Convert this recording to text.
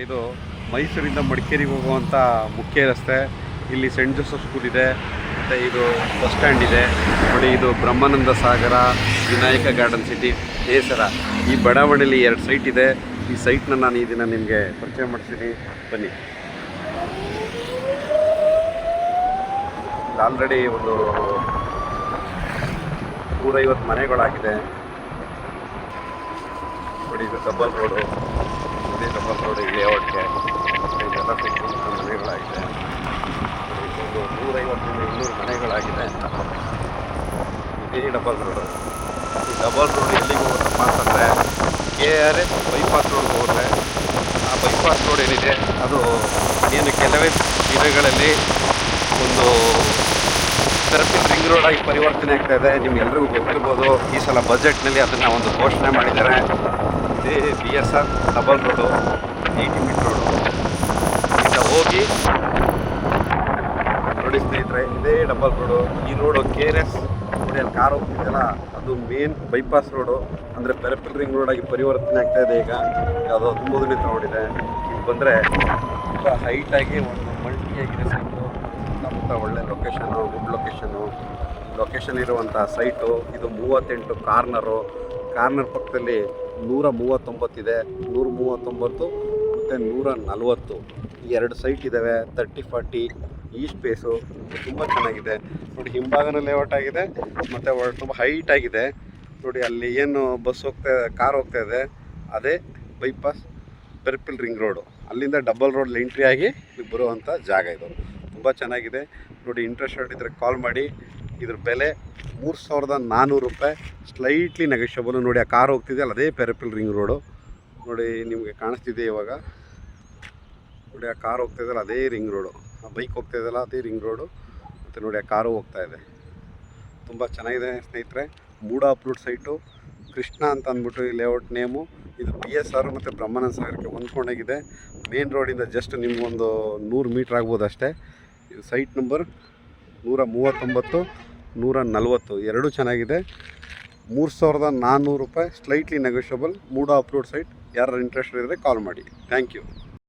ಇದು ಮೈಸೂರಿಂದ ಮಡಿಕೇರಿಗೆ ಹೋಗುವಂಥ ಮುಖ್ಯ ರಸ್ತೆ. ಇಲ್ಲಿ ಸೆಂಟ್ ಜೋಸೆಫ್ ಸ್ಕೂಲ್ ಇದೆ, ಮತ್ತು ಇದು ಬಸ್ ಸ್ಟ್ಯಾಂಡ್ ಇದೆ ನೋಡಿ. ಇದು ಬ್ರಹ್ಮಾನಂದ ಸಾಗರ, ವಿನಾಯಕ ಗಾರ್ಡನ್ ಸಿಟಿ, ನೇಸರ. ಈ ಬಡಾವಣೆಯಲ್ಲಿ 2 ಸೈಟ್ ಇದೆ. ಈ ಸೈಟ್ನ ನಾನು ಈ ದಿನ ನಿಮಗೆ ಪರಿಚಯ ಮಾಡಿಸ್ತೀನಿ, ಬನ್ನಿ. ಆಲ್ರೆಡಿ ಒಂದು 150 ಮನೆಗಳಾಗಿದೆ ನೋಡಿ. ಇದು ಡಬಲ್ ರೋಡು, ಇದೇ ಡಬಲ್ ರೋಡ್ ಲೇಔಟ್ಗೆ ಇದೆಲ್ಲ ಮನೆಗಳಾಗಿದೆ. ಒಂದು 150-200 ಮನೆಗಳಾಗಿದೆ. ಇದೇ ಡಬಲ್ ರೋಡು. ಈ ಡಬಲ್ ರೋಡ್ ಎಲ್ಲಿಗೆ ಹೋಗುತ್ತಪ್ಪ ಅಂತಂದರೆ KRS ಬೈಪಾಸ್ ರೋಡ್ಗೆ ಹೋದರೆ, ಆ ಬೈಪಾಸ್ ರೋಡ್ ಏನಿದೆ ಅದು ಏನು ಕೆಲವೇ ದಿನಗಳಲ್ಲಿ ಒಂದು ಸರ್ಫಿಸ್ ರಿಂಗ್ ರೋಡ್ ಆಗಿ ಪರಿವರ್ತನೆ ಆಗ್ತಾ ಇದೆ. ನಿಮ್ಗೆಲ್ರಿಗೂ ಗೊತ್ತಿರ್ಬೋದು. ಈ ಸಲ ಬಜೆಟ್ನಲ್ಲಿ ಅದನ್ನು ಒಂದು ಘೋಷಣೆ ಮಾಡಿದ್ದಾರೆ. ಇದೇ BSR double road, 80 metre road. ಈಗ ಹೋಗಿ ನೋಡಿ ಸ್ನೇಹಿತರೆ, ಇದೇ ಡಬಲ್ ರೋಡು. ಈ ರೋಡು KRS ನೋಡಿ, ಅಲ್ಲಿ ಕಾರ್ ಹೋಗ್ತಿದೆಯಲ್ಲ, ಅದು ಮೇನ್ ಬೈಪಾಸ್ ರೋಡು, ಅಂದರೆ ಪೆರಫಲ್ ರಿಂಗ್ ರೋಡಾಗಿ ಪರಿವರ್ತನೆ ಆಗ್ತಾ ಇದೆ. ಈಗ ಯಾವುದೋ 13ನೇ ರೋಡಿದೆ. ಇಲ್ಲಿ ಬಂದರೆ ತುಂಬ ಹೈಟಾಗಿ ಒಂದು ಮಲ್ಟಿಯಾಗಿದೆ ಸೈಟು. ಸುತ್ತಮುತ್ತ ಒಳ್ಳೆ ಲೊಕೇಶನು, ಗುಡ್ ಲೊಕೇಶನ್ ಇರುವಂಥ ಸೈಟು. ಇದು 38 ಕಾರ್ನರ್ ಪಕ್ಕದಲ್ಲಿ 139 ಇದೆ, 139 ಮತ್ತು 140. ಈ 2 ಸೈಟ್ ಇದ್ದಾವೆ. 30-40 ಈ ಸ್ಪೇಸು ತುಂಬ ಚೆನ್ನಾಗಿದೆ ನೋಡಿ. ಹಿಂಭಾಗನ ಲೇಔಟ್ ಆಗಿದೆ ಮತ್ತು ತುಂಬ ಹೈಟ್ ಆಗಿದೆ ನೋಡಿ. ಅಲ್ಲಿ ಏನು ಕಾರ್ ಹೋಗ್ತಾ ಇದೆ ಅದೇ ಬೈಪಾಸ್ ಪೆರಫಲ್ ರಿಂಗ್ ರೋಡು. ಅಲ್ಲಿಂದ ಡಬಲ್ ರೋಡ್ ಎಂಟ್ರಿ ಆಗಿ ಬರುವಂಥ ಜಾಗ ಇದು. ತುಂಬ ಚೆನ್ನಾಗಿದೆ ನೋಡಿ. ಇಂಟ್ರೆಸ್ಟೆಡ್ ಇದ್ದರೆ ಕಾಲ್ ಮಾಡಿ. ಇದ್ರ ಬೆಲೆ 3400 ರೂಪಾಯಿ, ಸ್ಲೈಟ್ಲಿ ನೆಗೋಷಿಯಬಲ್ ನೋಡಿ. ಆ ಕಾರ್ ಹೋಗ್ತಿದೆಯಲ್ಲ ಅದೇ ಪೆರಫಲ್ ರಿಂಗ್ ರೋಡು ನೋಡಿ. ನಿಮಗೆ ಕಾಣಿಸ್ತಿದೆ ಇವಾಗ ನೋಡಿ. ಆ ಕಾರ್ ಹೋಗ್ತಾಯಿದ್ದಲ್ಲ ಅದೇ ರಿಂಗ್ ರೋಡು, ಆ ಬೈಕ್ ಹೋಗ್ತಾಯಿದ್ದಲ್ಲ ಅದೇ ರಿಂಗ್ ರೋಡು. ಮತ್ತು ನೋಡಿ ಆ ಕಾರು ಹೋಗ್ತಾಯಿದೆ. ತುಂಬ ಚೆನ್ನಾಗಿದೆ ಸ್ನೇಹಿತರೆ. ಮೂಡ ಅಪ್ರೂವ್ಡ್ ಸೈಟು, ಕೃಷ್ಣ ಅಂತ ಅಂದ್ಬಿಟ್ಟು ಈ ಲೇಔಟ್ ನೇಮು. ಇದು BSR ಮತ್ತು ಬ್ರಹ್ಮಾನಂದ ಸಾಗರಕ್ಕೆ ಹೊಂದ್ಕೊಂಡಾಗಿದೆ. ಮೇನ್ ರೋಡಿಂದ ಜಸ್ಟ್ ನಿಮಗೊಂದು 100 ಮೀಟ್ರ್ ಆಗ್ಬೋದು ಅಷ್ಟೇ. ಇದು ಸೈಟ್ ನಂಬರ್ 139, 140 ಎರಡೂ ಚೆನ್ನಾಗಿದೆ. 3400 ರೂಪಾಯಿ, slightly negotiable. MUDA approved site. ಯಾರು ಇಂಟ್ರೆಸ್ಟ್ ಇದ್ದರೆ ಕಾಲ್ ಮಾಡಿ. Thank you.